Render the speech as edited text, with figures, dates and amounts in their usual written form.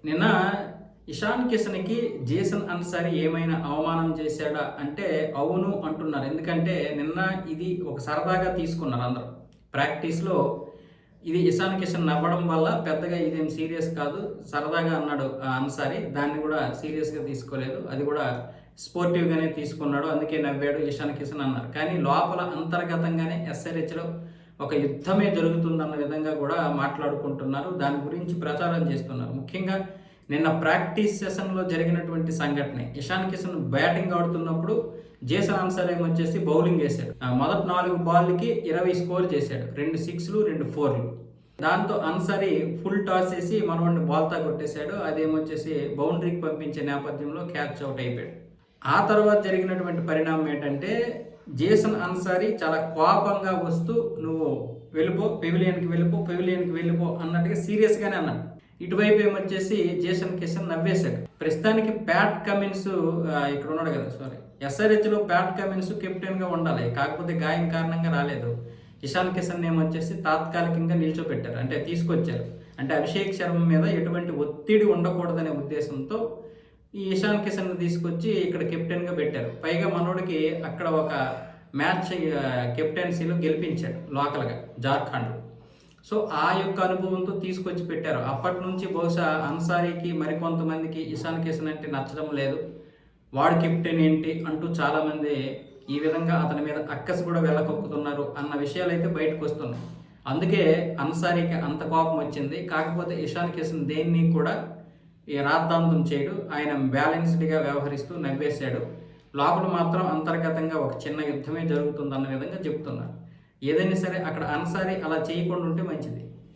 నిన్న ఇషాన్ కిషన్‌కి జేసన్ అన్సారీ ఏమైనా అవమానం చేశాడా అంటే అవును అంటున్నారు. ఎందుకంటే నిన్న ఇది ఒక సరదాగా తీసుకున్నారు అందరూ. ప్రాక్టీస్‌లో ఇది ఇషాన్ కిషన్ నవ్వడం వల్ల పెద్దగా ఇదేం సీరియస్ కాదు. సరదాగా అన్నాడు అన్సారీ. దాన్ని కూడా సీరియస్‌గా తీసుకోలేదు. అది కూడా స్పోర్టివ్‌గానే తీసుకున్నాడు. అందుకే నవ్వాడు ఇషాన్ కిషన్ అన్నారు. కానీ లోపల అంతర్గతంగానే ఎస్ఆర్‌హెచ్‌లో ఒక యుద్ధమే జరుగుతుందన్న విధంగా కూడా మాట్లాడుకుంటున్నారు. దాని గురించి ప్రచారం చేస్తున్నారు. ముఖ్యంగా నిన్న ప్రాక్టీస్ సెషన్‌లో జరిగినటువంటి సంఘటనే. ఇషాన్ కిషన్ బ్యాటింగ్ ఆడుతున్నప్పుడు జేసన్ అన్సారీ వచ్చేసి బౌలింగ్ వేశాడు. మొదటి 4 బాల్‌కి 20 స్కోర్ చేశాడు. 2 సిక్స్‌లు, 2 ఫోర్‌లు. దాంతో అన్సారీ ఫుల్ టాస్ వేసి మనోడిని బాల్‌తో కొట్టేశాడు. అదేమొచ్చేసి బౌండరీకి పంపించే నేపథ్యంలో క్యాచ్ అవుట్ అయిపోయాడు. ఆ తర్వాత జరిగినటువంటి పరిణామం ఏంటంటే జేసన్ అన్సారీ చాలా కోపంగా వస్తూ నువ్వు వెళ్ళిపో, పెవిలియన్‌కి వెళ్ళిపో అన్నట్టుగా సీరియస్‌గానే అన్నాడు. ఇటువైపు ఏమొచ్చేసి జేసన్ కిషన్ నవ్వేశాడు. ప్రస్తుతానికి ప్యాట్ కమిన్స్ ఇక్కడ ఉన్నాడు కదా, సారీ, ఎస్ఆర్హెచ్‌లో ప్యాట్ కమిన్స్ కెప్టెన్‌గా ఉండాలి. కాకపోతే గాయం కారణంగా రాలేదు. ఇషాన్ కిషన్ వచ్చేసి తాత్కాలికంగా నిల్చోబెట్టారు, అంటే తీసుకొచ్చారు. అంటే అభిషేక్ శర్మ మీద ఎటువంటి ఒత్తిడి ఉండకూడదనే ఉద్దేశంతో ఈ ఇషాన్ కిషన్ తీసుకొచ్చి ఇక్కడ కెప్టెన్గా పెట్టారు. పైగా మనోడికి అక్కడ ఒక మ్యాచ్ కెప్టెన్సీలో గెలిపించాడు లోకల్గా జార్ఖండ్. సో ఆ యొక్క అనుభవంతో తీసుకొచ్చి పెట్టారు. అప్పటి నుంచి బహుశా అన్సారీకి మరికొంతమందికి ఇషాన్ కిషన్ అంటే నచ్చడం లేదు. వాడు కెప్టెన్ ఏంటి అంటూ చాలామంది ఈ విధంగా అతని మీద అక్కసు కూడా వెళ్ళకొక్కుతున్నారు అన్న విషయాలు అయితే బయటకు వస్తున్నాయి. అందుకే అన్సారీకి అంత కోపం వచ్చింది. కాకపోతే ఇషాన్ కిషన్ దేన్ని కూడా ఈ రాద్ధాంతం చేయడు. ఆయన బ్యాలెన్స్డ్గా వ్యవహరిస్తూ నవ్వేశాడు. లోపల మాత్రం అంతర్గతంగా ఒక చిన్న యుద్ధమే జరుగుతుందన్న విధంగా చెప్తున్నారు. ఏదైనా సరే అక్కడ అన్సారీ అలా చేయకుండా ఉంటే మంచిది.